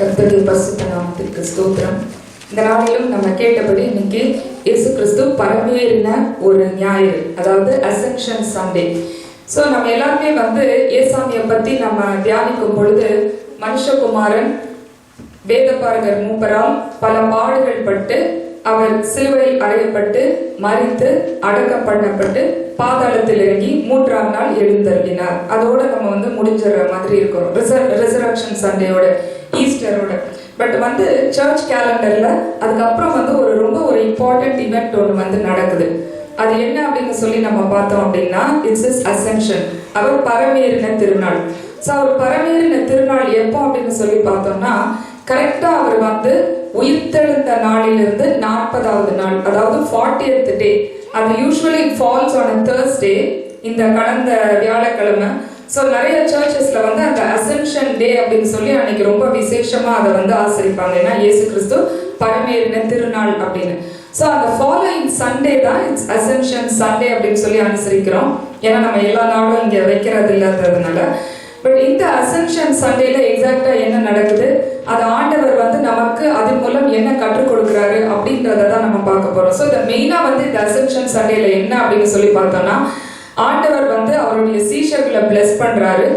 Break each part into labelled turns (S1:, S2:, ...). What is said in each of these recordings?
S1: கர்த்தருடைய பரிசுத்த நாமத்திற்கு ஸ்தோத்திரம். இந்த நாளிலும் நம்ம கேட்டபடி இன்னைக்கு இயேசு கிறிஸ்து பரமேறின ஒரு ஞாயிறு, அதாவது அசென்ஷன் சண்டே. ஸோ நம்ம எல்லாருமே ஏசாமியை பற்றி நம்ம தியானிக்கும் பொழுது மனுஷகுமாரன் வேதபாரகர் மூப்பரால் பல பாடுகள் பட்டு அவர் சிலுவையில் அறையப்பட்டு மரித்து அடக்கம் பண்ணப்பட்டு பாதாளத்தில் இறங்கி 3ஆம் நாள் எழுந்தருளினார். அதோட நம்ம முடிஞ்சிடற மாதிரி இருக்கிறோம் ரிசரக்ஷன் சண்டேயோட, ஈஸ்டரோட. பட் சர்ச் கேலண்டர்ல அதுக்கப்புறம் ஒரு இம்பார்ட்டன்ட் இவெண்ட் ஒன்று நடக்குது. அது என்ன அப்படின்னு சொல்லி நம்ம பார்த்தோம் அப்படின்னா, இட்ஸ் இஸ் அசென்ஷன், அவர் பரமேறின திருநாள். ஸோ அவர் பரமேறின திருநாள் எப்போ அப்படின்னு சொல்லி பார்த்தோம்னா, கரெக்டா அவர் உயிர்த்தெழுந்த நாளிலிருந்து 40வது நாள், அதாவது 40th டே. அது usually falls on a Thursday, இந்த கடந்த வியாழக்கிழமை. ஸோ நிறைய சர்ச்சஸ்ல அந்த அசென்ஷன் டே அப்படின்னு சொல்லி அன்னைக்கு ரொம்ப விசேஷமா அதை ஆசரிப்பாங்க. ஏன்னா இயேசு கிறிஸ்து பரமேறின திருநாள் அப்படின்னு. ஸோ அந்த ஃபாலோயிங் சண்டே தான் இட்ஸ் அசென்ஷன் சண்டே அப்படின்னு சொல்லி அனுசரிக்கிறோம். ஏன்னா நம்ம எல்லா நாளும் இங்கே வைக்கிறது இல்லாததுனால. பட் இந்த அசென்ஷன் சண்டேல எக்ஸாக்டா என்ன நடக்குது, அது ஆண்டவர் நமக்கு அதன் மூலம் என்ன கற்றுக் கொடுக்குறாரு அப்படின்றத தான் நம்ம பார்க்க போறோம். ஸோ இந்த மெயினா இந்த அசென்ஷன் சண்டேல என்ன அப்படின்னு சொல்லி பார்த்தோம்னா, ஆண்டவர் அவருடைய சீஷர்களை பிளஸ் பண்றாரு.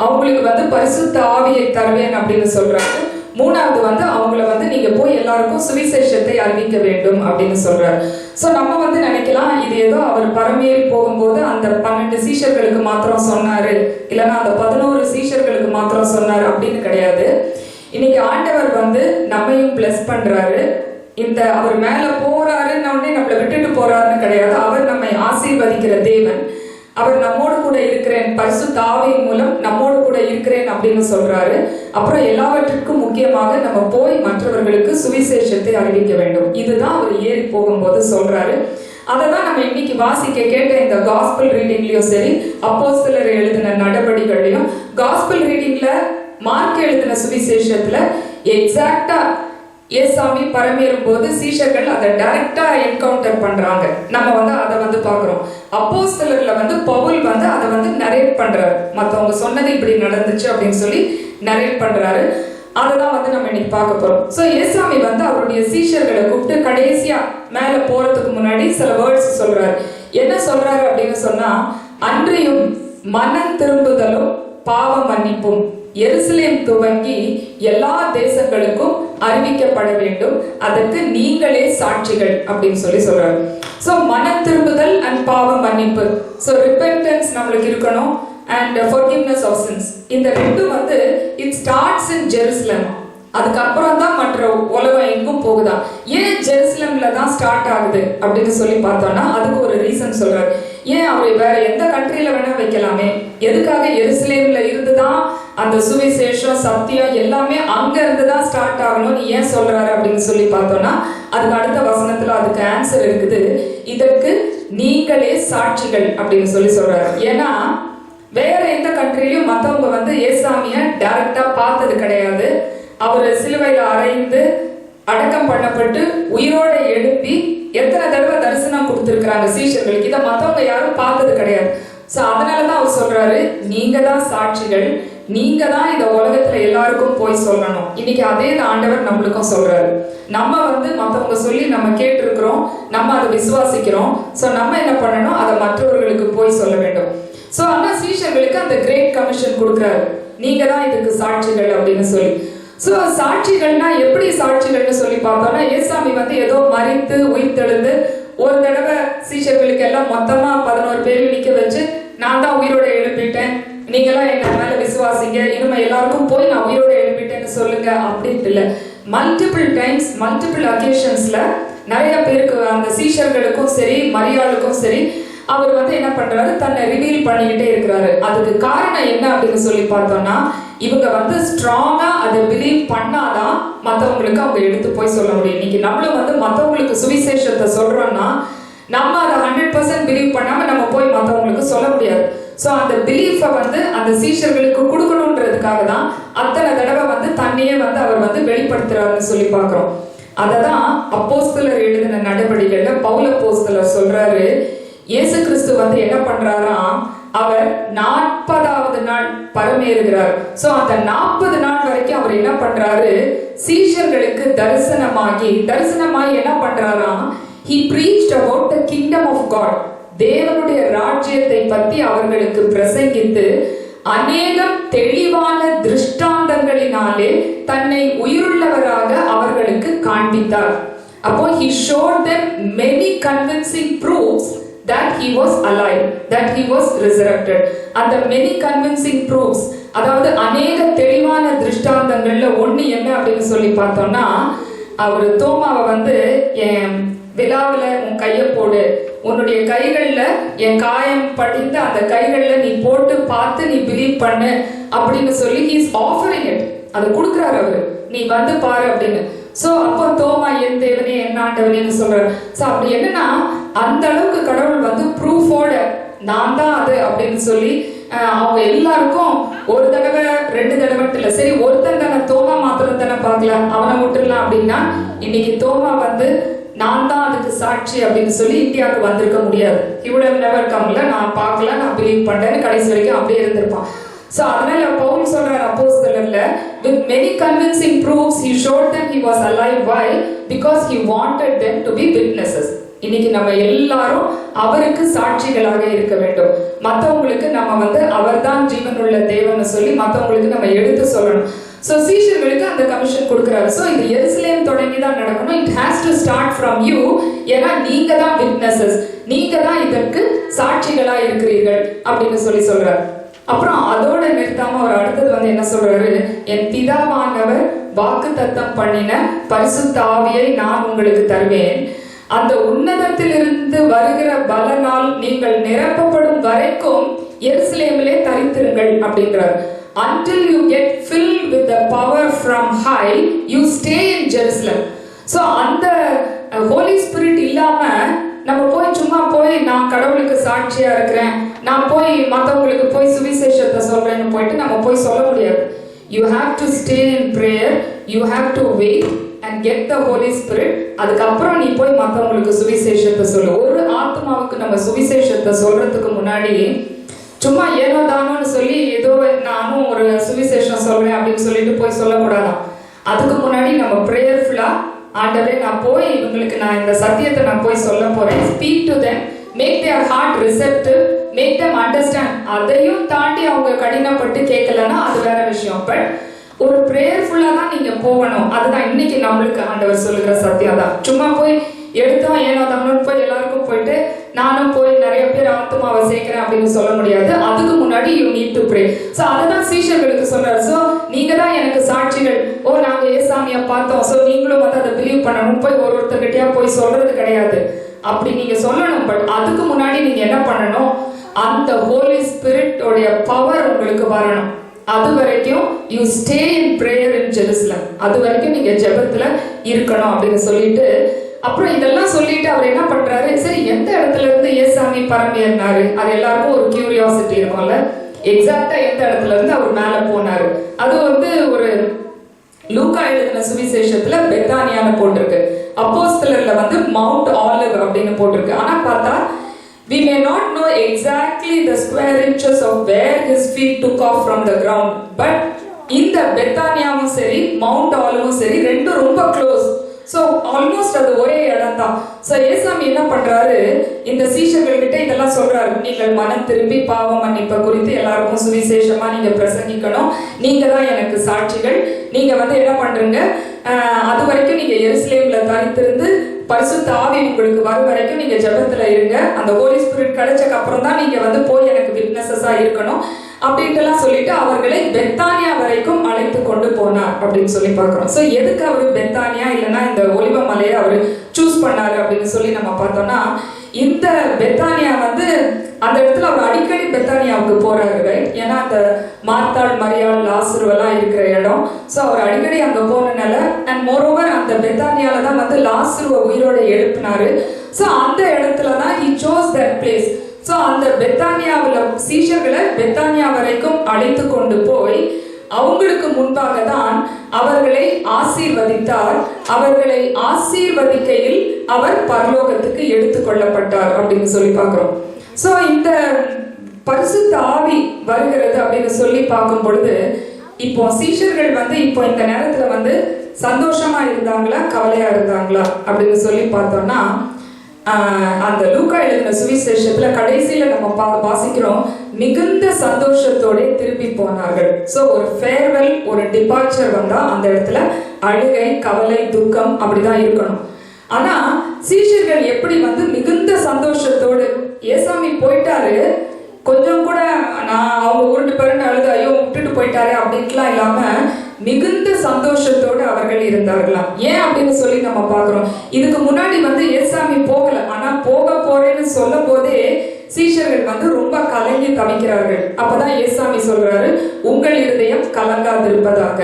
S1: அவங்களுக்கு பரிசுத்த ஆவியை தருவேன் அப்படின்னு சொல்றாரு. மூணாவது அவங்கள நீங்க போய் எல்லாருக்கும் சுவிசேஷத்தை அறிவிக்க வேண்டும் அப்படின்னு சொல்றாரு. ஸோ நம்ம நினைக்கலாம், இது ஏதோ அவர் பரமேறி போகும்போது அந்த 12 சீஷர்களுக்கு மாத்திரம் சொன்னாரு, இல்லைன்னா அந்த 11 சீஷர்களுக்கு மாத்திரம் சொன்னாரு அப்படின்னு கிடையாது. இன்னைக்கு ஆண்டவர் நம்மையும் பிளஸ் பண்றாரு. இந்த அவர் மேல போறாருன்னு நம்மளை விட்டுட்டு போறாருன்னு கிடையாது. அவர் நம்மை ஆசீர்வதிக்கிற தேவன். அவர் நம்மோடு கூட இருக்கிறேன், பரிசுத்த ஆவியின் மூலம் நம்மோடு கூட இருக்கிறேன் அப்படின்னு சொல்றாரு. அப்புறம் எல்லாவற்றிற்கும் முக்கியமாக நம்ம போய் மற்றவர்களுக்கு சுவிசேஷத்தை அறிவிக்க வேண்டும். இதுதான் அவர் ஏறி போகும்போது சொல்றாரு. அதை தான் நம்ம இன்னைக்கு வாசிக்க கேட்ட இந்த காஸ்பல் ரீடிங்லயும் சரி, அப்போஸ்தலர் எழுதின நடபடிகளையும், காஸ்பல் ரீடிங்ல மார்க் எழுதின சுவிசேஷத்துல எக்ஸாக்டா ஏசாமி பரமேறும் போது சீஷர்கள் அதை டைரக்டா என்கவுண்டர் பண்றாங்க. நம்ம அதை பாக்குறோம். அப்போஸ்தலர்ல பவுல் அதை நரேட் பண்றாரு. மத்தவங்க சொன்னது இப்படி நடந்துச்சு அப்படின்னு சொல்லி நரேட் பண்றாரு. அதுதான் நம்ம இன்னைக்கு பார்க்க போறோம். ஸோ ஏசாமி அவருடைய சீஷர்களை கூப்பிட்டு கடைசியா மேல போறதுக்கு முன்னாடி சில வேர்ட்ஸ் சொல்றாரு. என்ன சொல்றாரு அப்படின்னு சொன்னா, அன்றியும் மனம் திரும்புதலும் பாவ மன்னிப்பும் எருசலேம் துவங்கி எல்லா தேசங்களுக்கும் அறிவிக்கப்பட வேண்டும், அதற்கு நீங்களே சாட்சிகள் அப்படின்னு சொல்லி சொல்றாரு. சோ மன திரும்புதல் அண்ட் பாவ மன்னிப்பு, சோ ரிபென்டன்ஸ் நம்மளுக்கு இருக்கணும், அண்ட் forgiveness of sins. இந்த ரெண்டும் it starts in Jerusalem. அதுக்கப்புறம் தான் மற்ற உலகம் எங்கும் போகுதா. ஏன் ஜெருசலேம்ல தான் ஸ்டார்ட் ஆகுது அப்படின்னு சொல்லி பார்த்தோம்னா, அதுக்கு ஒரு ரீசன் சொல்றாரு. ஏன் அவர் வேற எந்த கண்ட்ரியில வேணா வைக்கலாமே, எதுக்காக எருசலேம்ல இருந்துதான் அந்த சுவிசேஷம் சத்தியம் எல்லாமே அங்க இருந்துதான் ஸ்டார்ட் ஆகணும்னு ஏன் சொல்றாரு அப்படின்னு சொல்லி பார்த்தோம்னா, அதுக்கு அடுத்த வசனத்துல அதுக்கு ஆன்சர் இருக்குது. இதற்கு நீங்களே சாட்சிகள் அப்படின்னு சொல்லி சொல்றாரு. ஏன்னா வேற எந்த கண்ட்ரிலையும் மத்தவங்க ஏசாமிய டைரக்டா பார்த்தது கிடையாது. அவர் சிலுவையில அறைந்து அடக்கம் பண்ணப்பட்டு உயிரோட எழுப்பி எத்தனை தடவை தரிசனம் கொடுத்திருக்கிறாங்க சீஷர்களுக்கு. இதை மத்தவங்க யாரும் பார்த்தது கிடையாது. சோ அதனாலதான் அவர் சொல்றாரு, நீங்க தான் சாட்சிகள், நீங்க தான் இந்த உலகத்துல எல்லாருக்கும் போய் சொல்லணும். இன்னைக்கு அதே ஆண்டவர் நம்மளுக்கும் சொல்றாரு. நம்ம மத்தவங்க சொல்லி நம்ம கேட்டிருக்கிறோம், நம்ம அதை விசுவாசிக்கிறோம். சோ நம்ம என்ன பண்ணணும், அதை மற்றவர்களுக்கு போய் சொல்ல வேண்டும். சோ ஆனா சீஷர்களுக்கு அந்த கிரேட் கமிஷன் கொடுக்கிறாரு, நீங்க தான் இதுக்கு சாட்சிகள் அப்படின்னு சொல்லி. சோ சாட்சிகள்னா எப்படி சாட்சிகள்னு சொல்லி பார்த்தோம்னா, ஏசாமி ஏதோ மரித்து உயிர்த்தெழுந்து ஒரு தடவை சீஷர்களுக்கு எல்லாம் மொத்தமா 11 பேர் நிக்க வச்சு, நான் தான் உயிரோட எழுப்பிட்டேன், நீங்களாம் எங்க மேல விசுவாசிங்க, இனிமே எல்லாருக்கும் போய் நான் உயிரோட எழுப்பிட்டேன்னு சொல்லுங்க அப்படின்ட்டு இல்ல. மல்டிபிள் டைம்ஸ் மல்டிபிள் அகேஷன்ஸ்ல நிறைய பேருக்கு, அந்த சீஷர்களுக்கும் சரி மரியாளுக்கும் சரி, அவர் என்ன பண்றாரு, தன்னை ரிவீல் பண்ணிக்கிட்டே இருக்கிறாரு. அதுக்கு காரணம் என்ன அப்படின்னு சொல்லி பார்த்தோம்னா, இவங்க ஸ்ட்ராங்கா அதை பிலீவ் பண்ணாதான் மற்றவங்களுக்கு அவங்க எடுத்து போய் சொல்ல முடியும். இன்னைக்கு நம்மளும் மற்றவங்களுக்கு சுவிசேஷத்தை சொல்றோம்னா, நம்ம அதை 100% பிலீவ் பண்ணாம நம்ம போய் மற்றவங்களுக்கு சொல்ல முடியாது. ஸோ அந்த பிலீஃபை அந்த சீஷர்களுக்கு கொடுக்கணுன்றதுக்காக தான் அத்தனை தடவை தன்னையே அவர் வெளிப்படுத்துறாருன்னு சொல்லி பார்க்கிறோம். அதை தான் அப்போஸ்தலர் எழுதின நடபடிகள்ல பவுல் அப்போஸ்தலர் சொல்றாரு. இயேசு கிறிஸ்து என்ன பண்றாரா, அவர் 40வது நாள் பரமேறுகிறார். சோ அந்த 40 நாள் வரைக்கும் அவர் என்ன பண்றாரு, சீஷர்களுக்கு தரிசனமாய் என்ன பண்றாராம், he preached about the kingdom of God, தேவனுடைய ராஜ்யத்தை பத்தி அவர்களுக்கு பிரசங்கித்து அநேகம் தெளிவான திருஷ்டாந்தங்களினாலே தன்னை உயிருள்ளவராக அவர்களுக்கு காண்பித்தார். அப்போ he showed them many convincing proofs that he was alive, that he was resurrected. அந்த many convincing proofs, அதாவது அநேக தெளிவான திருஷ்டாந்தங்கள்ல ஒண்ணு என்ன அப்படின்னு சொல்லி பார்த்தோம்னா, அவர் தோமாவை வந்து என் விழாவில் உன் கையை போடு, உன்னுடைய கைகள்ல என் காயம் படிந்து அந்த கைகள்ல நீ போட்டு பார்த்து நீ பிலீவ் பண்ணு அப்படின்னு சொல்லி he is offering it, அது கொடுக்குறாரு அவரு, நீ வந்து பாரு அப்படின்னு. சோ அப்போ தோமா என் தேவனே என் ஆண்டவனேன்னு சொல்றாரு. சோ அப்படி என்னன்னா அந்த அளவுக்கு கடவுள் வந்து ப்ரூஃபோட நான் தான் அது அப்படின்னு சொல்லி அவங்க எல்லாருக்கும் ஒரு தடவை 2 தடவை இல்ல, சரி ஒருத்தன் தானே தோமா மாத்திரம் தானே பார்க்கல, அவனை விட்டுடலாம் அப்படின்னா இன்னைக்கு தோமா வந்து நான் தான் அதுக்கு சாட்சி அப்படின்னு சொல்லி இந்தியாவுக்கு வந்திருக்க முடியாது. he would have never come. நான் பார்க்கல, நான் பிலீவ் பண்றேன்னு கடைசி வரைக்கும் அப்படியே இருந்திருப்பான். சோ அதனால பவுல் சொல்றார் அப்போஸ்தலர்ல, with many convincing proofs he showed them he was alive. Why? Because he wanted them to be witnesses. இன்னைக்கு நம்ம எல்லாரும் அவருக்கு சாட்சிகளாக இருக்க வேண்டும். மற்றவங்களுக்கு நம்ம வந்து அவர்தான் ஜீவனுள்ள தேவன்னு சொல்லி மற்றவங்களுக்கு நம்ம எடுத்து சொல்லணும். சோ சீஷர்களுக்கு அந்த கமிஷன் கொடுக்கிறாரு. சோ இது எருசலேம் தொடங்கி தான் நடக்கணும். It has to start from you. ஏன்னா நீங்க தான் விட்னஸஸ், நீங்க தான் இதற்கு சாட்சிகளா இருக்கிறீர்கள் அப்படின்னு சொல்லி சொல்றாரு. அப்புறம் அதோட நிறுத்தாம அவர் அடுத்தது வந்து என்ன சொல்றாரு, என் பிதாவானவர் வாக்குத்தத்தம் பண்ணின பரிசுத்த ஆவியை நான் உங்களுக்கு தருவேன், அந்த உன்னதத்திலிருந்து வருகிற பலனால் நீங்கள் நிரப்பப்படும் வரைக்கும் எருசலேமிலே தரித்திருங்கள் அப்படின்றார். Until you get filled with the power from high, you stay in Jerusalem. So அந்த Holy Spirit இல்லாம நம்ம போய் சும்மா போய் நான் கடவுளுக்கு சாட்சியா இருக்கிறேன், நான் போய் மற்றவங்களுக்கு போய் சுவிசேஷத்தை சொல்றேன்னு போயிட்டு நம்ம போய் சொல்ல முடியாது. You have to stay in prayer, you have to wait and get the Holy Spirit. அதுக்கப்புறம் நீ போய் மற்றவங்களுக்கு சுவிசேஷத்தை சொல்லு. ஒரு ஆத்மாவுக்கு நம்ம சுவிசேஷத்தை சொல்றதுக்கு முன்னாடி சும்மா ஏனோ தானோன்னு சொல்லி ஏதோ நானும் ஒரு சுவிசேஷம் சொல்றேன் அப்படின்னு சொல்லிட்டு போய் சொல்லக்கூடாதான். அதுக்கு முன்னாடி நம்ம பிரேயர்ஃபுல்லா, ஆண்டவரே நான் போய் இவங்களுக்கு நான் இந்த சத்தியத்தை நான் போய் சொல்ல போறேன், speak to them, make their heart receptive, make them understand. அதையும் தாண்டி அவங்க கடினப்பட்டு கேட்கலன்னா அது வேற விஷயம். பட் ஒரு பிரேயர்ஃபுல்லா தான் நீங்க போகணும். அதுதான் இன்னைக்கு நம்மளுக்கு ஆண்டவர் சொல்லுகிற சத்தியம் தான். சும்மா போய் எடுத்தோம் ஏனோ தானோன்னு போய் எல்லாருக்கும் போயிட்டு நானும் போய் நிறைய பேர் ஆத்மாவை சேர்க்கிறேன் அப்படின்னு சொல்ல முடியாது. அதுக்கு முன்னாடி you need to pray. So அததான் சீஷர்களுக்கு சொல்றாரு. சோ நீங்க தான் எனக்கு சாட்சிகள், ஓ நாங்க ஏசாமியை பார்த்தோம், சோ நீங்களும் வந்து அதை பிலீவ் பண்ணணும். போய் ஒருத்தர்கிட்டயா போய் சொல்றது கிடையாது, அப்படி நீங்க சொல்லணும். பட் அதுக்கு முன்னாடி நீங்க என்ன பண்ணணும், அந்த ஹோலி ஸ்பிரிட் உடைய பவர் உங்களுக்கு வரணும். அது வரைக்கும் you stay in prayer in Jerusalem, அது வரைக்கும் நீங்க ஜெபத்துல இருக்கணும் அப்படின்னு சொல்லிட்டு, அப்புறம் இதெல்லாம் சொல்லிட்டு அவர் என்ன பண்றாரு, சரி எந்த இடத்துல இருந்து ஏசாமி பரமேறினாரு, அது எல்லாருக்கும் ஒரு கியூரியாசிட்டி இருக்கும்ல, எக்ஸாக்டா எந்த இடத்துல இருந்து அவர் மேல போனாரு. அது வந்து ஒரு லூக்கா எழுதின சுவிசேஷத்துல பெத்தானியான்னு போட்டிருக்கு, அப்போஸ்தலர்ல வந்து மவுண்ட் ஆலிவ் அப்படின்னு போட்டிருக்கு. ஆனா பார்த்தா we may not know exactly the square inches of where his feet took off from the ground, but இந்த பெத்தானியாவும் சரி மவுண்ட் ஆலிவும் சரி ரெண்டும் ரொம்ப க்ளோஸ். சோ ஆல்மோஸ்ட் அது ஒரே இடம் தான். சோ ஏசாமி என்ன பண்றாரு, இந்த சீஷர்கள் கிட்ட இதெல்லாம் சொல்றாரு, நீங்கள் மனம் திரும்பி பாவ மன்னிப்பை குறித்து எல்லாருக்கும் சுவிசேஷமா நீங்க பிரசங்கிக்கணும், நீங்க தான் எனக்கு சாட்சிகள், நீங்க வந்து என்ன பண்றீங்க, அது வரைக்கும் நீங்க எருசலேம்ல தரித்திருந்து பரிசுத்த ஆவி உங்களுக்கு வரும் வரைக்கும் நீங்க ஜெபத்துல இருங்க, அந்த ஹோலி ஸ்பிரிட் கிடைச்சக்கு அப்புறம் தான் நீங்க வந்து போய் எனக்கு விட்னஸஸா இருக்கணும் அப்படின்ட்டுலாம் சொல்லிட்டு அவர்களை பெத்தானியா வரைக்கும் அழைத்து கொண்டு போனார் அப்படின்னு சொல்லி பார்க்கிறோம். ஸோ எதுக்கு அவரு பெத்தானியா இல்லைன்னா இந்த ஒலிவ மலையை அவரு சூஸ் பண்ணாரு அப்படின்னு சொல்லி நம்ம பார்த்தோம்னா, இந்த பெத்தானியா வந்து அந்த இடத்துல அவர் அடிக்கடி பெத்தானியாவுக்கு போறாரு, ரைட்? ஏன்னா அந்த மார்த்தாள் மரியாள் லாசருவெல்லாம் இருக்கிற இடம். ஸோ அவர் அடிக்கடி அங்க போனனால, அண்ட் மோரோவர் அந்த பெத்தானியால தான் வந்து லாசருவ உயிரோட எழுப்பினாரு. ஸோ அந்த இடத்துல தான் he chose that place. So அந்த பெத்தானியாவில் சீஷர்களை பெத்தானியா வரைக்கும் அழைத்து கொண்டு போய் அவங்களுக்கு முன்பாக தான் அவர்களை ஆசீர்வதித்தார். அவர்களை ஆசீர்வதிக்கையில் அவர் பரலோகத்துக்கு எடுத்துக்கொள்ளப்பட்டார் அப்படின்னு சொல்லி பார்க்கிறோம். ஸோ இந்த பரிசுத்த ஆவி வருகிறது அப்படின்னு சொல்லி பார்க்கும் பொழுது, இப்போ சீஷர்கள் வந்து இப்போ இந்த நேரத்துல வந்து சந்தோஷமா இருந்தாங்களா கவலையா இருந்தாங்களா அப்படின்னு சொல்லி பார்த்தோம்னா, அந்த லூக்கா எழுதின சுவிசேஷத்துல கடைசியில நம்ம வாசிக்கிறோம், மிகுந்த சந்தோஷத்தோட திருப்பி போனார்கள். சோ ஒரு ஃபேர்வெல், ஒரு டிபார்ச்சர் வந்தா அந்த இடத்துல அழுகை, கவலை, துக்கம் அப்படிதான் இருக்கணும். ஆனா சீஷர்கள் எப்படி வந்து மிகுந்த சந்தோஷத்தோடு, ஏசாமி போயிட்டாரு, கொஞ்சம் கூட நான் அவங்க உருண்டு பிறண்டு அழுது ஐயோ விட்டுட்டு போயிட்டாரு அப்படின்ட்டுலாம் இல்லாம மிகுந்த சந்தோஷத்தோடு அவர்கள் இருந்தார்களாம். ஏன் அப்படின்னு சொல்லி நம்ம பாக்குறோம். இதுக்கு முன்னாடி வந்து ஏசாமி போகல, ஆனா போக போறேன்னு சொல்லும் போதே சீஷர்கள் வந்து ரொம்ப கலங்கி தவிக்கிறார்கள். அப்பதான் ஏசாமி சொல்றாரு, உங்கள் இருதயம் கலங்காதிருப்பதாக.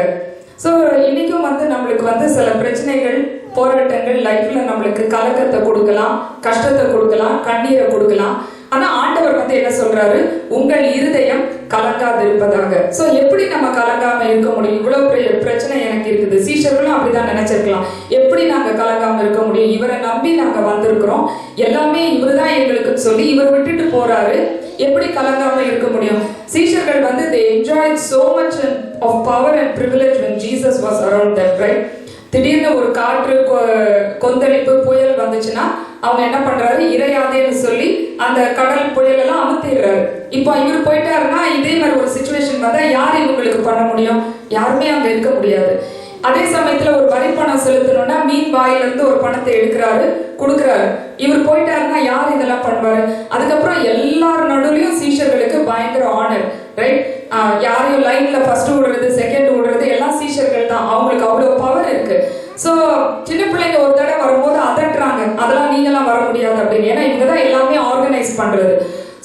S1: சோ இன்னைக்கும் வந்து நம்மளுக்கு வந்து சில பிரச்சனைகள், போராட்டங்கள் லைஃப்ல நம்மளுக்கு கலக்கத்தை கொடுக்கலாம், கஷ்டத்தை கொடுக்கலாம், கண்ணீரை கொடுக்கலாம். ஆனா ஆண்டவர் வந்து என்ன சொல்றாரு, உங்கள் இருதயம் கலங்காதிருப்பதாக. சோ எப்படி நம்ம கலங்காம இருக்க முடியும்? இவ்வளவு பெரிய பிரச்சனை எனக்கு இருக்குது. சீஷர்களும் அப்படிதான் நினைச்சிருக்கலாம், எப்படி நாங்க கலங்காம இருக்க முடியும்? இவரை நம்பி நாங்க வந்திருக்கிறோம், எல்லாமே இவருதான் எங்களுக்கு சொல்லி இவர் விட்டுட்டு போறாரு, எப்படி கலங்காம இருக்க முடியும்? சீஷர்கள் வந்து they enjoyed so much of power and privilege when Jesus was around them, right? திடீர்னு ஒரு காற்று, கொந்தளிப்பு, புயல் வந்துச்சுன்னா அவங்க என்ன பண்றாரு, இறையாதேன்னு சொல்லி அந்த கடல் புயல் எல்லாம் அமுத்திடுறாரு. இப்போ இவர் போயிட்டாருன்னா இதே மாதிரி ஒரு சிச்சுவேஷன் வந்தா யார் இவங்களுக்கு பண்ண முடியும்? யாருமே அங்க இருக்க முடியாது. அதே சமயத்துல ஒரு வரி பணம் செலுத்தணும்னா மீன் வாயில இருந்து ஒரு பணத்தை எடுக்கிறாரு, கொடுக்குறாரு. இவர் போயிட்டாருன்னா யார் இதெல்லாம் பண்ணுவாரு? அதுக்கப்புறம் எல்லார் நடுவுலயும் சீஷர்களுக்கு பயங்கர ஆனர், ரைட்? யாரையும் லைன்ல ஃபர்ஸ்ட் விடுறது, செகண்ட் விடுறது எல்லாம் சீஷர்கள் தான். அவங்களுக்கு அவ்வளவு பவர் இருக்கு. சோ சின்ன பிள்ளைங்க ஒரு தடவை வரும்போது அதட்டுறாங்க, அதெல்லாம் நீங்கெல்லாம் வர முடியாது அப்படின்னு. ஏன்னா இவங்க தான் எல்லாமே ஆர்கனைஸ் பண்றது.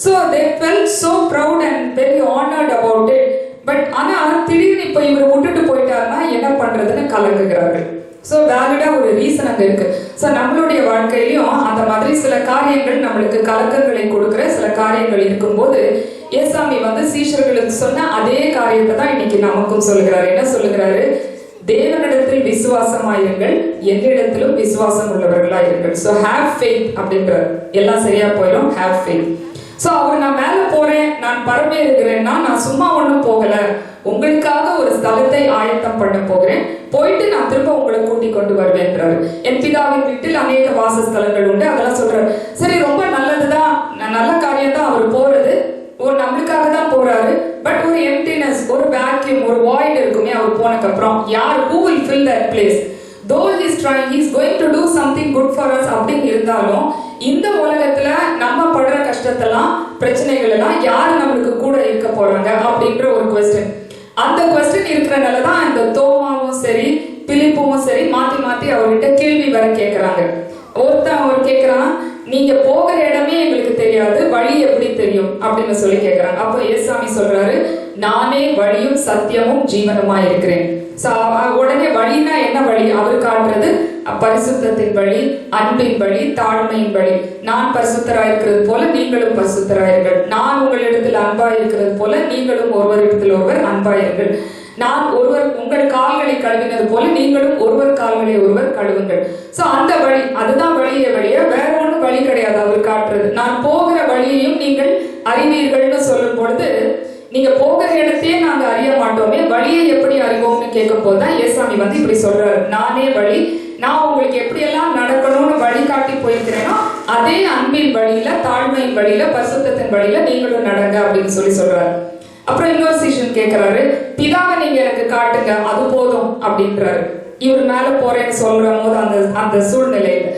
S1: So they felt so proud and very honored about it. But ஆனா திடீர்னு இப்ப இவர் விட்டுட்டு போயிட்டாருன்னா என்ன பண்றதுன்னு கலங்குகிறார்கள். சோ வேலிடா ஒரு ரீசன் அங்க இருக்கு. சோ நம்மளுடைய வாழ்க்கையிலயும் அந்த மாதிரி சில காரியங்கள், நம்மளுக்கு கலக்கங்களை கொடுக்கிற சில காரியங்கள் இருக்கும்போது ஏசாமி வந்து சீஷர்களுக்கு சொன்ன அதே காரியத்தை தான் இன்னைக்கு நமக்கும் சொல்லுகிறாரு. என்ன சொல்லுகிறாரு? தேவனிடத்தில் விசுவாசமாயிருங்கள், என்னிடத்திலும் விசுவாசம் உள்ளவர்களாயிருங்கள். சோ ஹேவ் ஃபெய்த் அப்படின்றார். எல்லாம் சரியா போயிடும், ஹேவ் ஃபெய்த். சோ அவர் நான் மேல போறேன், நான் பரவே இருக்கிறேன்னா நான் சும்மா ஒண்ணும் போகல, உங்களுக்காக ஒரு ஸ்தலத்தை ஆயத்தம் பண்ண போகிறேன், போயிட்டு நான் திரும்ப உங்களை கூட்டிக் கொண்டு வருவேன்றாரு. என் பிதாவின் வீட்டில் அநேக வாசஸ்தலங்கள் உண்டு, அதெல்லாம் சொல்றாரு. சரி, ரொம்ப நல்லதுதான், நல்ல காரியம் தான் அவர் போறது, ஒரு நம்மளுக்காக தான் போறாரு. பட் ஒரு எம்டினஸ், ஒரு வேக்யூம், ஒரு வாய்ட் இருக்குமே அவர் போனதுக்கு அப்புறம். யார் who will fill that place? though he is trying, he is going to do something good for us அப்படின்னு இருந்தாலும் இந்த உலகத்துல நம்ம படுற கஷ்டத்தெல்லாம், பிரச்சனைகள் எல்லாம் யார் நம்மளுக்கு கூட இருக்க போறாங்க அப்படின்ற ஒரு கொஸ்டின். அந்த கொஸ்டின் இருக்கிறனால தான் இந்த தோமாவும் சரி பிலிப்பும் சரி மாத்தி மாத்தி அவர்கிட்ட கேள்வி வர கேட்கிறாங்க. ஒருத்தன் அவர் கேட்கிறான், நீங்க போகிற இடமே எங்களுக்கு தெரியாது, வழி எப்படி தெரியும் அப்படின்னு சொல்லி கேட்கிறாங்க. அப்போ ஏசாமி சொல்றாரு, நானே வழியும் சத்தியமும் ஜீவனுமா இருக்கிறேன். உடனே வழினா என்ன வழி? அவர் காட்டுறது பரிசுத்தத்தின் வழி, அன்பின் வழி, தாழ்மையின் வழி. நான் பரிசுத்தராயிருக்கிறது போல நீங்களும் பரிசுத்தராயிருங்கள், நான் உங்களிடத்தில் அன்பாயிருக்கிறது போல நீங்களும் ஒருவரிடத்தில் ஒருவர் அன்பாயிருங்கள், நான் ஒருவர் உங்கள் கால்களை கழுவினது போல நீங்களும் ஒருவர் கால்களை ஒருவர் கழுவுங்கள். சோ அந்த வழி, அதுதான் வழியே வழிய, வேற ஒன்றும் வழி கிடையாது அவர் காட்டுறது. நான் போகிற வழியையும் நீங்கள் அறிவீர்கள்னு சொல்லும் பொழுது, நீங்க போகிற இடத்தையே நாங்க அறிய மாட்டோமே, வழியை எப்படி அறிவோம்னு கேட்கும் போதுதான் ஏசாமி வந்து இப்படி சொல்றாரு, நானே வழி, நான் உங்களுக்கு எப்படி எல்லாம் நடக்கணும்னு வழிகாட்டி போயிருக்கிறேனோ அதே அன்பின் வழியில, தாழ்மையின் வழியில, பரிசுத்தத்தின் வழியில நீங்களும் நடங்க அப்படின்னு சொல்லி சொல்றாரு. அப்புறம் இன்னொரு சீஷன் கேட்கிறாரு, பிதாவை நீங்க எனக்கு காட்டுங்க, அது போதும் அப்படின்றாரு. இவர் மேல போறேன்னு சொல்ற போது அந்த சூழ்நிலையில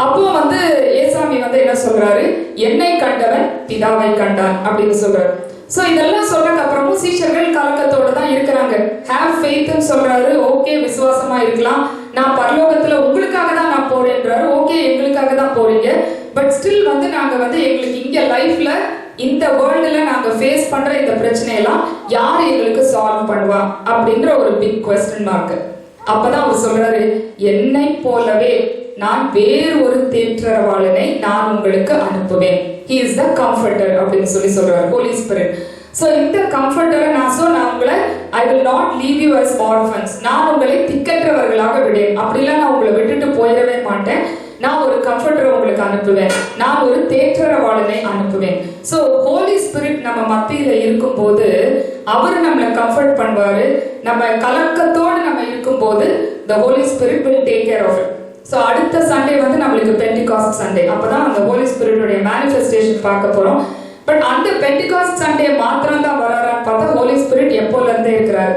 S1: அப்போ வந்து ஏசாமி வந்து என்ன சொல்றாரு, என்னை கண்டவன் பிதாவை கண்டான் அப்படின்னு சொல்றாரு. சோ இதெல்லாம் சொல்றதுக்கு அப்புறமும் சீஷர்கள் கலக்கத்தோட தான் இருக்கிறாங்க. ஹேவ் ஃபெய்த்னு சொல்றாரு, ஓகே விசுவாசமா இருக்கலாம், நான் பரலோகத்துல உங்களுக்காக தான் நான் போறேன்றாரு, ஓகே எங்களுக்காக தான் போறீங்க, பட் ஸ்டில் வந்து நாங்க வந்து எங்களுக்கு இங்க லைஃப்ல இந்த வேர்ல்டுல நாங்க ஃபேஸ் பண்ற இந்த பிரச்சனையெல்லாம் யார் எங்களுக்கு சால்வ் பண்ணுவா அப்படின்ற ஒரு பிக் குவெஸ்டின் மார்க். அப்பதான் அவர் சொல்றாரு, என்னை போலவே நான் வேறு ஒரு தேற்றரவாளனை நான் உங்களுக்கு அனுப்புவேன், he is the comforter அப்படின்னு சொல்லி சொல்றாரு, Holy Spirit. சோ இந்த கம்ஃபர்டரை நான் உங்களை I will not leave you as orphans, நான் உங்களை திக்கற்றவர்களாக விடேன், அப்படிலாம் நான் உங்களை விட்டுட்டு போயிடவே மாட்டேன், நான் ஒரு கம்ஃபர்டரை உங்களுக்கு அனுப்புவேன், நான் ஒரு தேற்றரவாளனை அனுப்புவேன். ஸோ ஹோலி ஸ்பிரிட் நம்ம மத்தியில இருக்கும்போது அவர் நம்மளை கம்ஃபர்ட் பண்ணுவாரு. நம்ம கலக்கத்தோடு நம்ம இருக்கும்போது the Holy Spirit will take care of it. So அடுத்த சண்டே வந்து நம்மளுக்கு பெண்டிகாஸ்ட் சண்டே, அப்பதான் அந்த ஹோலி ஸ்பிரிட்டுடைய மேனிஃபெஸ்டேஷன் பார்க்க போறோம். பட் அந்த பெண்டிகாஸ்ட் சண்டே மாத்திரம் தான் வராரான்னு பார்த்தா ஹோலி ஸ்பிரிட் எப்போல இருந்தே இருக்கிறார்.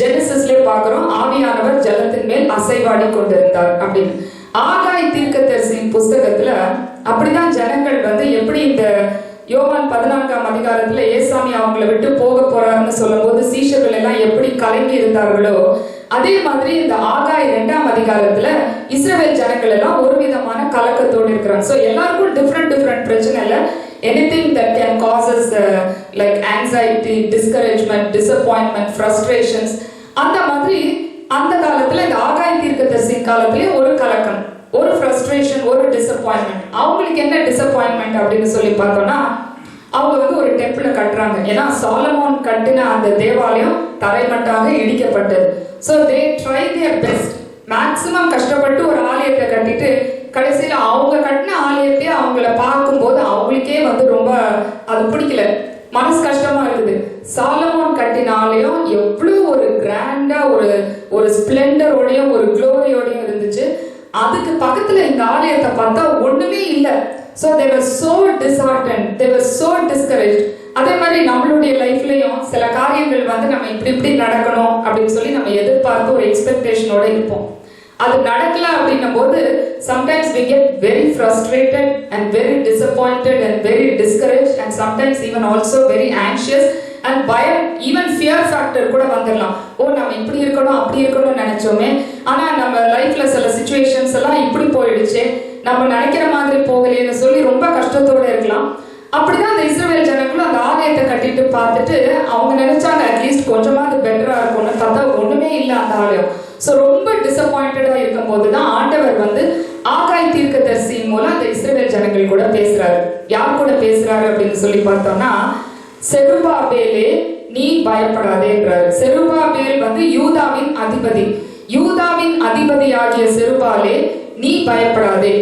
S1: ஜெனசிஸ்ல பார்க்கிறோம், ஆவியானவர் ஜலத்தின் மேல் அசைவாடி கொண்டிருந்தார் அப்படின்னு. ஆகாய் தீர்க்கதரிசியின் புஸ்தகத்துல அப்படிதான் ஜனங்கள் வந்து எப்படி இந்த யோவான் 14ஆம் அதிகாரத்துல ஏசாமி அவங்களை விட்டு போக போறாருன்னு சொல்லும் போது சீஷர்கள் எல்லாம் எப்படி கலங்கி இருந்தார்களோ, அதே மாதிரி இந்த ஆகாய் 2ஆம் அதிகாரத்துல இஸ்ரவேல் ஜனங்கள் எல்லாம் ஒரு விதமான கலக்கத்தோடு இருக்கிறாங்க. ஸோ எல்லாருக்கும் டிஃப்ரெண்ட் பிரச்சனை இல்லை. anything that can cause us like anxiety, discouragement, disappointment, frustrations, அந்த மாதிரி அந்த காலத்துல இந்த ஆகாய் தீர்க்கதரிசி காலத்திலே ஒரு கலக்கம், ஒரு frustration, ஒரு disappointment. அவங்களுக்கு என்ன disappointment அப்படின்னு சொல்லி பார்த்தோம்னா, அவங்க வந்து ஒரு டெம்பிளை கட்டுறாங்க. ஏன்னா சாலமோன் கட்டின அந்த தேவாலயம் தரைமட்டாக இடிக்கப்பட்டது. So they try their best, maximum கஷ்டப்பட்டு ஒரு ஆலயத்தை கட்டிட்டு கடைசியில் அவங்க கட்டின ஆலயத்தையே அவங்கள பார்க்கும்போது அவங்களுக்கே வந்து ரொம்ப அது பிடிக்கல, மனசு கஷ்டமா இருக்குது. சாலமோன் கட்டின ஆலயம் எவ்வளவு ஒரு கிராண்டா ஒரு ஸ்பிளெண்டரோடையும் ஒரு க்ளோரியோடையும் இருந்துச்சு. அதுக்கு பக்கத்துல இந்த ஆலயத்தை பார்த்தா ஒண்ணுமே இல்லை. So they were so disheartened, they were so discouraged. அதே மாதிரி நம்மளுடைய லைஃப்லயும் சில காரியங்கள் வந்து நம்ம இப்படி நடக்கணும் அப்படின்னு சொல்லி நம்ம எதிர்பார்த்து ஒரு எக்ஸ்பெக்டேஷனோட இருப்போம். அது நடக்கல அப்படின்னும் போது sometimes we get very frustrated and very disappointed and very discouraged and sometimes even also very anxious and பயம், even fear factor கூட வந்துடலாம். நம்ம இப்படி இருக்கணும் அப்படி இருக்கணும்னு நினைச்சோமே, ஆனா நம்ம லைஃப்ல சில சிச்சுவேஷன்ஸ் எல்லாம் இப்படி போயிடுச்சு, நம்ம நினைக்கிற மாதிரி போகலையேன்னு சொல்லி ரொம்ப கஷ்டத்தோட இருக்கலாம். அப்படிதான் அந்த இஸ்ரவேல் ஜனங்களும் அந்த ஆலயத்தை கட்டிட்டு பார்த்துட்டு அவங்க நினைச்சாங்க அட்லீஸ்ட் கொஞ்சமாவது பெட்டரா இருக்கும்னு பார்த்தா ஒண்ணுமே இல்லை அந்த ஆலயம். ஸோ ரொம்ப டிசப்பாயிண்டடா இருக்கும் போதுதான் ஆண்டவர் வந்து ஆகாய் தீர்க்கதரிசியின் மூலம் அந்த இஸ்ரவேல் ஜனங்கள் கூட பேசுறாரு. யார் கூட பேசுறாரு அப்படின்னு சொல்லி பார்த்தோம்னா, செருபாபேலே நீ பயப்படாதேன்றாரு. செருபாபேல் வந்து யூதாவின் அதிபதி. யூதாவின் அதிபதியாகிய செருபாலே நீ பயப்படாதே.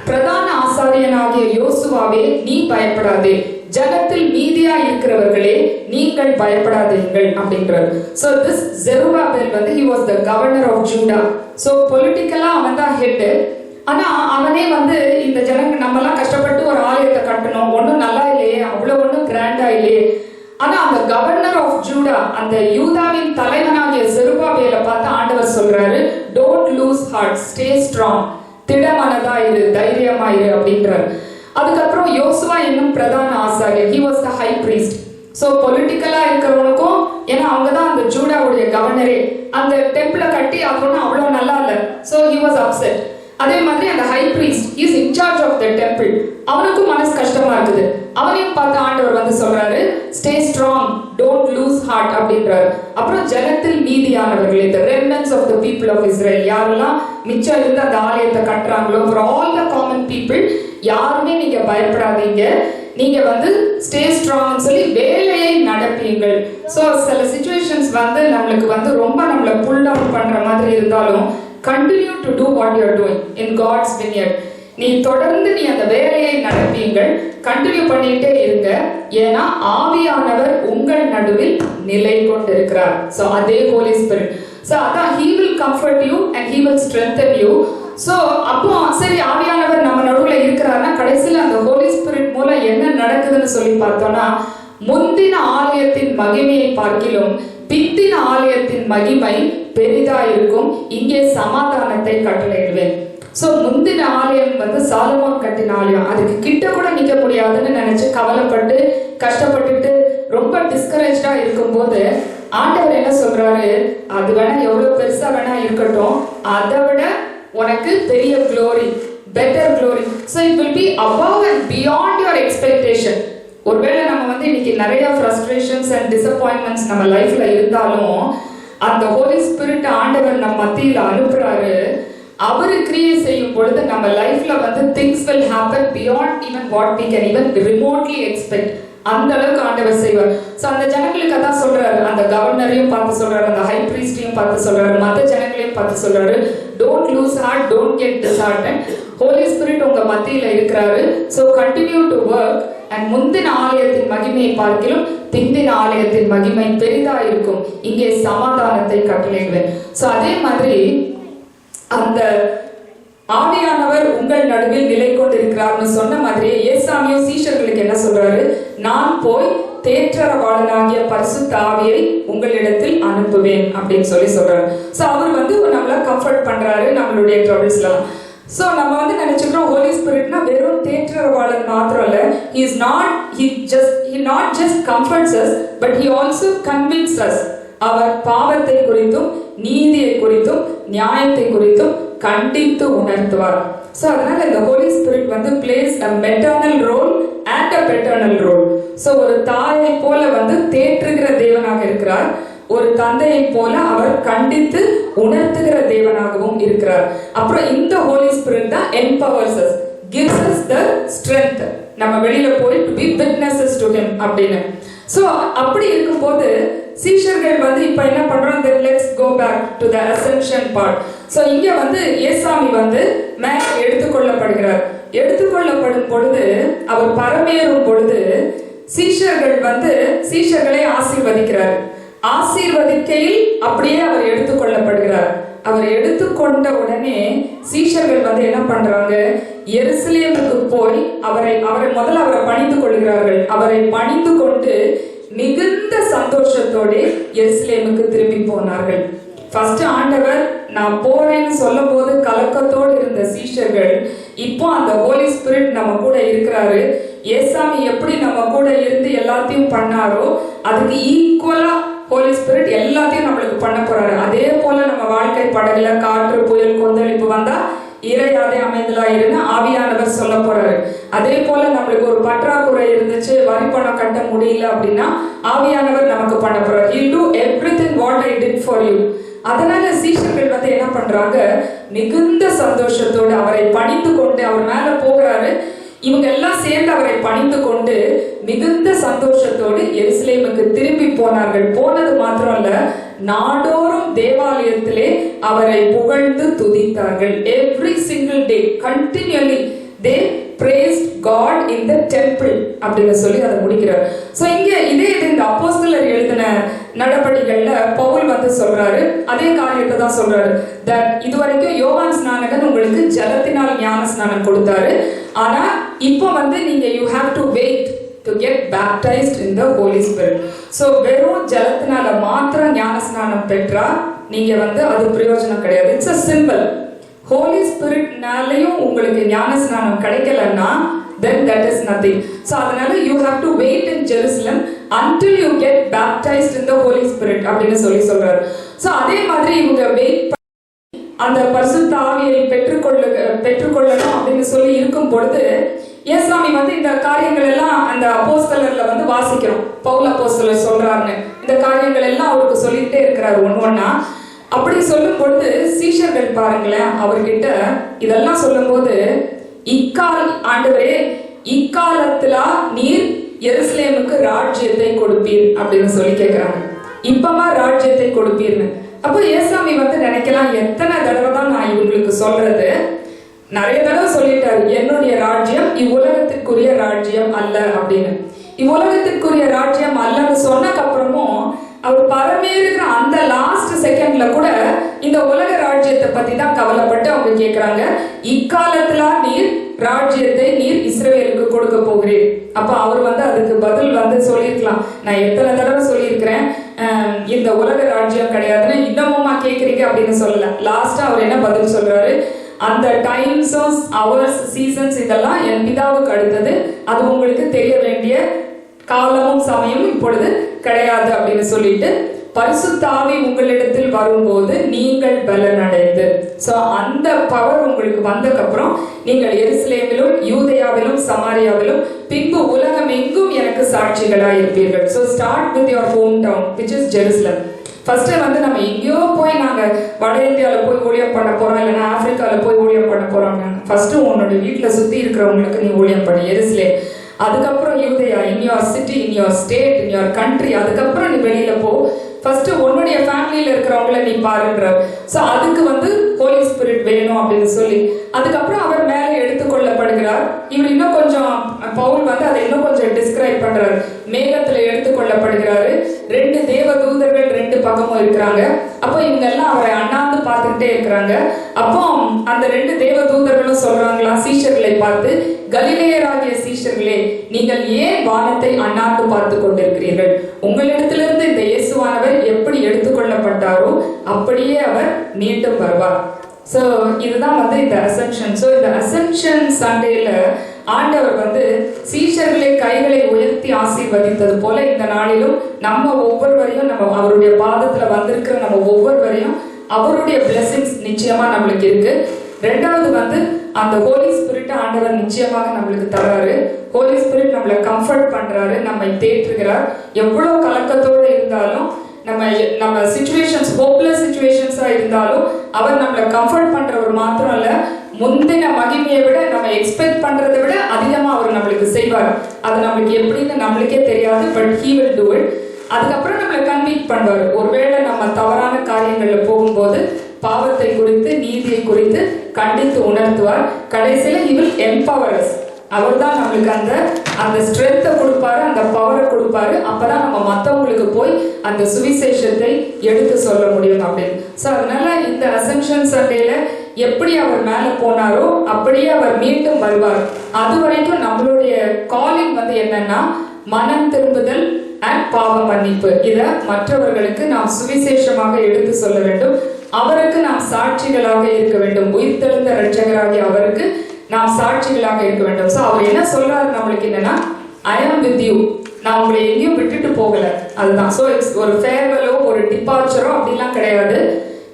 S1: பிரதான ஆசாரியனாகிய யோசுவாவே நீ பயப்படாதே. ஜகத்தில் மீதியா இருக்கிறவர்களே நீங்கள் பயப்படாதீர்கள் அப்படின்றார். So this Zerubbabel வந்து he was the governor of Judah. So politically அவன் தான் ஹெட். ஆனா அவனே வந்து இந்த ஜனங்க நம்மலாம் கஷ்டப்பட்டு ஒரு ஆலயத்தை கட்டணும், ஒன்றும் நல்லா இல்லையே, அவ்வளோ ஒன்றும் கிராண்டா இல்லையே. ஆனா அந்த கவர்னர் ஆஃப் ஜூடா, அந்த யூதாவின் தலைவனாகிய செருபாபேலை பார்த்து ஆண்டவர் சொல்றாரு, don't lose heart, stay strong, திடமனதா இரு, தைரியமாயிரு அப்படின்றார். அதுக்கப்புறம் யோசுவா என்னும் பிரதான ஆசாரியர், he was the high priest. So பொலிட்டிக்கலா இருக்கிறவனுக்கும், ஏன்னா அவங்க தான் அந்த ஜூடாவுடைய கவர்னரே, அந்த டெம்பிளை கட்டி அது ஒன்றும் அவ்வளோ நல்லா இல்லை. So he was upset. அதே மாதிரி அந்த high priest is in charge of the temple, அவனுக்கும் மனசு கஷ்டமா இருக்குது. அவனையும் பார்த்து ஆண்டவர் வந்து சொல்றாரு, stay strong, don't lose heart அப்படின்றாரு. அப்புறம் ஜனத்தில் மீதியானவர்களே, the remnants of the people of Israel, யாரெல்லாம் மிச்சம் இருந்து அந்த ஆலயத்தை கட்டுறாங்களோ, for all the common people, யாருமே நீங்க பயப்படாதீங்க, நீங்க வந்து ஸ்டே ஸ்ட்ராங் சொல்லி வேலையை நடப்பீங்கள். ஸோ சில சிச்சுவேஷன்ஸ் வந்து நம்மளுக்கு வந்து ரொம்ப நம்மளை புல் டவுன் பண்ற மாதிரி இருந்தாலும், continue to do what you are doing in God's vineyard. நீ தொடர்ந்து நீ அந்த வேலையை நடப்பீங்கள், கண்டினியூ பண்ணிட்டே இருங்க, ஏன்னா ஆவியானவர் உங்கள் நடுவில் நிலை கொண்டிருக்கிறார். ஸோ அதே ஹோலி ஸ்பிரிட். ஸோ அதான் he will comfort you and he will strengthen you. So அப்போ சரி ஆவியானவர் நம்ம நடுவில் இருக்கிறாருன்னா கடைசியில் அந்த ஹோலி ஸ்பிரிட் மூலம் என்ன நடக்குதுன்னு சொல்லி பார்த்தோம்னா, முந்தின ஆலயத்தின் மகிமையை பார்க்கிலும் பிந்தின ஆலயத்தின் மகிமை பெரிதா இருக்கும், இங்கே சமாதானத்தை கட்டளையிடுவேன். ஸோ முந்தின ஆலயம் வந்து சாலமோன் கட்டின ஆலயம், அதுக்கு கிட்ட கூட நிற்க முடியாதுன்னு நினைச்சு கவலைப்பட்டு கஷ்டப்பட்டுட்டு ரொம்ப டிஸ்கரேஜா இருக்கும்போது ஆண்டவர் என்ன சொல்றாரு, அது வேணா எவ்வளவு பெருசா வேணா இருக்கட்டும், அதை விட உனக்கு பெரிய glory, better glory. So it will be above and beyond your expectation. ஒருவேளை நம்ம வந்து இன்னைக்கு நிறைய ஃப்ரஸ்ட்ரேஷன்ஸ் அண்ட் டிசப்பாயின்மெண்ட்ஸ் நம்ம லைஃப்ல இருந்தாலும், அந்த ஹோலி ஸ்பிரிட் ஆண்டவர் நம்ம மத்தியில் அனுப்புறாரு. அவரு கிரியேட் செய்யும் பொழுது நம்ம லைஃப்ல வந்து things will happen beyond even what we can even remotely expect. அந்த அளவுக்கு ஆண்டவர் செய்வார். ஸோ அந்த ஜனங்களுக்கு அதான் சொல்றாரு, அந்த கவர்னரையும் பார்த்து சொல்றாரு, அந்த ஹை பிரீஸ்டையும் பார்த்து சொல்றாரு, மற்ற ஜனங்களையும் பார்த்து சொல்றாரு, don't lose heart, don't get disheartened. Holy Spirit உங்க மத்தியில இருக்கிறாரு. So continue to work. And முந்தின ஆலயத்தின் மகிமையை பார்க்கிலும் பிந்தின ஆலயத்தின் மகிமை பெரிதா இருக்கும். இங்கே சமாதானத்தை கட்டளையிடுவேன். ஸோ அதே மாதிரி அந்த ஆவியானவர் உங்கள் நடுவில் நிலை கொண்டிருக்கிறார்னு சொன்ன மாதிரி ஏசாமியும் சீஷர்களுக்கு என்ன சொல்றாரு? நான் போய் தேற்றரவாளனாகிய பரிசுத்த ஆவியை உங்களிடத்தில் அனுப்புவேன் அப்படின்னு சொல்றாரு. ஸோ அவர் நம்மள கம்ஃபர்ட் பண்றாரு நம்மளுடைய ட்ரபிள்ஸ்லாம். ஸோ நம்ம நினைச்சுக்கிறோம் ஹோலி ஸ்பிரிட்னா வெறும் தேற்றரவாளன் மாத்திரம் இல்ல. he not just comforts us but he also convicts us. அவர் பாவத்தை குறித்தும் நீதியை குறித்தும் நியாயத்தை குறித்தும் கண்டித்து உணர்த்துவார். ஸோ அதனால இந்த Holy Spirit plays a maternal role and a paternal role. So ஒரு தாயை போல தேற்றுகிற தேவனாக இருக்கிறார். ஒரு தந்தையை போல அவர் கண்டித்து உணர்த்துகிற தேவனாகவும் இருக்கிறார். அப்புறம் இந்த ஹோலி ஸ்பிரிட் தான் empowers us, gives us the strength. நம்ம வெளியில போய் to be witnesses to him அப்படின்னு. ஸோ அப்படி இருக்கும்போது சீஷர்கள் இப்ப என்ன பண்றோம்? let's go back to the ascension part. So இங்க ஏசாமி மேல எடுத்துக்கொள்ளப்படுகிறார். எடுத்துக்கொள்ளப்படும் பொழுது அவர் பரமேறும் பொழுது சீஷர்கள் சீஷர்களை ஆசீர்வதிக்கிறார். ஆசீர்வதிக்கையில் அப்படியே அவர் எடுத்துக்கொள்ளப்படுகிறார். அவர் எடுத்துக்கொண்ட உடனே சீஷர்கள் என்ன பண்றாங்க? எருசலேமுக்கு போய் அவரை முதல்ல அவரை பணிந்து கொள்கிறார்கள். அவரை பணிந்து கொண்டு மிகுந்த சந்தோஷத்தோட எருசலேமுக்கு திரும்பி போனார்கள். ஃபர்ஸ்ட் ஆண்டவர் நான் போறேன்னு சொல்லும் போது கலக்கத்தோடு இருந்த சீஷர்கள் இப்போ அந்த ஹோலி ஸ்பிரிட் நம்ம கூட இருக்கிறாரு. ஏசாமி எப்படி நம்ம கூட இருந்து எல்லாத்தையும் பண்ணாரோ அதுக்கு ஈக்குவலா ஹோலி ஸ்பிரிட் எல்லாத்தையும் நம்மளுக்கு பண்ண போறாரு. அதே போல நம்ம வாழ்க்கை படகுல காற்று புயல் கொந்தளிப்பு வந்தா இறையாதே அமைதலா இருன்னு ஆவியானவர் சொல்ல போறாரு. அதே போல நம்மளுக்கு ஒரு பற்றாக்குறை இருந்துச்சு, வரி பணம் கட்ட முடியல அப்படின்னா ஆவியானவர் நமக்கு பண்ண போறாரு. He'll do everything what I did for you. அதனால சீஷர்கள் என்ன பண்றாங்க? மிகுந்த சந்தோஷத்தோடு அவரை பணிந்து கொண்டு அவர் மேல போகிறாரு. இவங்க எல்லாம் சேர்ந்து அவரை பணிந்து கொண்டு மிகுந்த சந்தோஷத்தோடு எருசலேமுக்கு திரும்பி போனார்கள். போனது மாத்திரம் இல்ல, நாடோறும் தேவாலயத்திலே அவரை புகழ்ந்து துதித்தார்கள். Every single day continually they praised God in the temple அப்படின்னு சொல்லி அதை முடிக்கிறார். சோ இங்க இதே இந்த அப்போஸ்தலர் எழுதின நடபடிகள்ல பவுல் சொல்றாரு, அதே காரியத்தை தான் சொல்றாரு. இதுவரைக்கும் யோவான் ஸ்நானகன் உங்களுக்கு ஜலத்தினால் ஞான ஸ்நானம் கொடுத்தாரு. ஆனா இப்போ நீங்க you have to wait to get baptized in the Holy Spirit. So வெறும் ஜலத்தினால மாத்திரம் ஞான ஸ்நானம் பெற்றா நீங்க அது பிரயோஜனம் கிடையாது. It's a symbol. Holy Spirit-னாலயும் உங்களுக்கு ஞான ஸ்நானம் கிடைக்கலன்னா then that is nothing. So அதனால you have to wait in Jerusalem until you get baptized in the Holy Spirit அப்படின்னு சொல்றாரு. So அதே மாதிரி இவங்க வெயிட் அந்த பரிசுத்த ஆவியை பெற்றுக்கொள்ளணும் அப்படின்னு சொல்லி இருக்கும் பொழுது ஏசாமி இந்த காரியங்கள் எல்லாம் அந்த அப்போஸ்தலர்ல வாசிக்கிறோம். பவுல் அப்போஸ்தலர் சொல்றாருன்னு இந்த காரியங்கள் எல்லாம் அவருக்கு சொல்லிட்டே இருக்கிறாரு ஒண்ணா. அப்படி சொல்லும் பொழுது சீஷர்கள் பாருங்களேன், அவர்கிட்ட இதெல்லாம் சொல்லும் போது ஆண்டவரே இக்காலத்துல நீர் எருசலேமுக்கு ராஜ்யத்தை கொடுப்பீர் அப்படின்னு சொல்லி கேட்கிறாங்க. இப்பமா ராஜ்யத்தை கொடுப்பீர்னு. அப்போ ஏசாமி நினைக்கலாம், எத்தனை தடவை தான் நான் இவங்களுக்கு சொல்றது? நிறைய தடவை சொல்லிட்டாரு, என்னுடைய ராஜ்யம் இவ்வுலகத்திற்குரிய ராஜ்யம் அல்ல அப்படின்னு. இவ்வுலகத்திற்குரிய ராஜ்யம் அல்லன்னு சொன்னக்கு அப்புறமும் அவர் பரமேறுகிற அந்த லாஸ்ட் செகண்ட்ல கூட இந்த உலக ராஜ்யத்தை பத்தி தான் கவலைப்பட்டு அவங்க கேட்கிறாங்க. இக்காலத்துல நீர் ராஜ்யத்தை நீர் இஸ்ரவேலுக்கு கொடுக்க போகிறீர். அப்ப அவர் அதுக்கு பதில் சொல்லியிருக்கலாம், நான் எத்தனை தடவை சொல்லியிருக்கிறேன் இந்த உலக ராஜ்யம் கிடையாதுன்னு, இன்னமுமா கேட்கறீங்க அப்படின்னு சொல்லல. லாஸ்டா அவர் என்ன பதில் சொல்றாரு? அந்த டைம்ஸ், அவர்ஸ், சீசன்ஸ் இதெல்லாம் என் பிதாவுக்கு அடுத்தது, அது உங்களுக்கு தெரிய வேண்டிய காலமும் சமயமும் இப்பொழுது கிடையாது அப்படின்னு சொல்லிட்டு பரிசுத்த ஆவி உங்களிடத்தில் வரும்போது நீங்கள் பலனடைந்து, சோ அந்த பவர் உங்களுக்கு வந்ததுக்கு அப்புறம் நீங்கள் எருசலேமிலும் யூதேயாவிலும் சமாரியாவிலும் பின்பு உலகம் எங்கும் எனக்கு சாட்சிகளாய் இருப்பீர்கள். So start with your hometown which is Jerusalem. First நம்ம எங்கேயோ போய் நாங்க வட இந்தியாவில் போய் ஊழியம் பண்ண போறோம், இல்லைன்னா ஆப்பிரிக்காவில் போய் ஊழியம் பண்ண போறோம். ஃபர்ஸ்ட் உன்னோட வீட்டில் சுத்தி இருக்கிறவங்களுக்கு நீ ஊழியம் பண்ண எருசலேம், அதுக்கப்புறம் Judea, in your city, in your state, in your country, அதுக்கப்புறம் நீ வெளியில போ. ஃபர்ஸ்ட் உன்னுடைய ஃபேமிலியில இருக்கிறவங்கள நீ பாருன்ற. ஸோ அதுக்கு ஹோலி ஸ்பிரிட் வேணும் அப்படின்னு சொல்லி அதுக்கப்புறம் அவர் மேலே கொள்ளப்படுகிறார். இவர் இன்னும் கொஞ்சம் பவுல் வந்து அதை இன்னும் கொஞ்சம் டிஸ்கிரைப் பண்றாரு. மேகத்துல எடுத்துக்கொள்ளப்படுகிறாரு. 2 தேவதூதர்கள் 2 பக்கமும் இருக்கிறாங்க. அப்போ இவங்க எல்லாம் அவரை அண்ணாந்து பார்த்துக்கிட்டே இருக்கிறாங்க. அப்போ அந்த 2 தேவதூதர்களும் சொல்றாங்களா சீஷர்களை பார்த்து, கலிலேயராகிய சீஷர்களே, நீங்கள் ஏன் வானத்தை அண்ணாந்து பார்த்து கொண்டிருக்கிறீர்கள்? உங்களிடத்திலிருந்து இந்த இயேசுவானவர் எப்படி எடுத்துக்கொள்ளப்பட்டாரோ அப்படியே அவர் மீண்டும் வருவார். ஸோ இதுதான் வந்து இந்த அசென்ஷன். ஸோ இந்த அசென்ஷன் சண்டேல ஆண்டவர் வந்து சீஷர்களை கைகளை உயர்த்தி ஆசீர்வதித்தது போல இந்த நாளிலும் நம்ம ஒவ்வொருவரையும், நம்ம அவருடைய பாதத்துல வந்திருக்கிற நம்ம ஒவ்வொருவரையும் அவருடைய பிளெஸிங்ஸ் நிச்சயமா நம்மளுக்கு இருக்கு. 2வது வந்து அந்த ஹோலி ஸ்பிரிட் ஆண்டவர் நிச்சயமாக நம்மளுக்கு தராரு. ஹோலி ஸ்பிரிட் நம்மளை கம்ஃபர்ட் பண்றாரு, நம்மை தேற்றுகிறார். எவ்வளவு கலக்கத்தோடு இருந்தாலும், நம்ம சிச்சுவேஷன்ஸ் ஹோப்லெஸ் சிச்சுவேஷன்ஸா இருந்தாலும் அவர் நம்மளை கம்ஃபர்ட் பண்றவர் மாத்திரம் இல்ல, முந்தின மகிமையை விட நம்ம எக்ஸ்பெக்ட் பண்றதை விட அதிகமா அவர் நம்மளுக்கு செய்வார். அது நம்மளுக்கு எப்படின்னு நம்மளுக்கே தெரியாது, but he will do it. அதுக்கப்புறம் நம்மளை கன்விக்ட் பண்ணுவார். ஒருவேளை நம்ம தவறான காரியங்கள்ல போகும்போது பாவத்தை குறித்து நீதியை குறித்து கண்டித்து உணர்த்துவார். கடைசியில he will empower us. அவர் தான் நம்மளுக்கு அந்த ஸ்ட்ரென்த்தை கொடுப்பாரு, அந்த பவரை கொடுப்பாரு. அப்பதான் நம்ம மற்றவங்களுக்கு போய் அந்த சுவிசேஷத்தை எடுத்து சொல்ல முடியும் அப்படின்னு. ஸோ அதனால இந்த அசென்ஷன் சண்டேல எப்படி அவர் மேல போனாரோ அப்படியே அவர் மீண்டும் வருவார். அது வரைக்கும் நம்மளுடைய காலிங் வந்து என்னன்னா மனம் திரும்புதல் அண்ட் பாவ மன்னிப்பு. இதை மற்றவர்களுக்கு நாம் சுவிசேஷமாக எடுத்து சொல்ல வேண்டும். அவருக்கு நாம் சாட்சிகளாக இருக்க வேண்டும். உயிர்த்தெழுந்த இரட்சகராகிய அவருக்கு நாம் சாட்சிகளாக இருக்க வேண்டும். ஸோ அவர் என்ன சொல்றாரு நம்மளுக்கு என்னன்னா, ஐ ஆம் வித் யூ, நான் உங்களை எங்கேயும் விட்டுட்டு போகல. அதுதான். ஸோ இட்ஸ் ஒரு ஃபேர்வெலோ ஒரு டிபார்ச்சரோ அப்படிலாம் கிடையாது.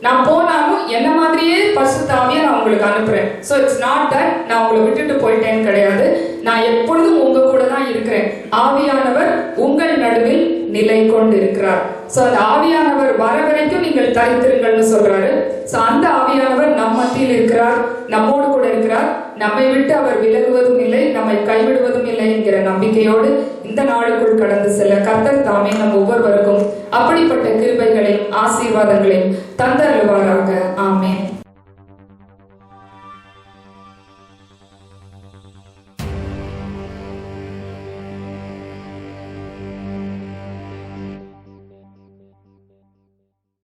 S1: நான் போனாலும் என்ன மாதிரியே பரிசுத்த ஆவியை நான் உங்களுக்கு அனுப்புறேன். ஸோ இட்ஸ் நாட் தட் நான் உங்களை விட்டுட்டு போயிட்டேன்னு கிடையாது. நான் எப்பொழுதும் உங்க கூட தான் இருக்கிறேன். ஆவியானவர் உங்கள் நடுவில் நிலை கொண்டு இருக்கிறார். ஸோ அந்த ஆவியானவர் வர வரைக்கும் நீங்கள் தரித்திருங்கள்னு சொல்றாரு. ஸோ அந்த ஆவியானவர் நம் மத்தியில் இருக்கிறார், நம்மோடு கூட இருக்கிறார். நம்மை விட்டு அவர் விலகுவதும் இல்லை, நம்மை கைவிடுவதும் இல்லை என்கிற நம்பிக்கையோடு இந்த நாளுக்குள் கடந்து செல்ல கர்த்தர் தாமே நம் ஒவ்வொருவருக்கும் அப்படிப்பட்ட கிருபைகளையும் ஆசீர்வாதங்களையும் தந்தருள்வாராக. ஆமென்.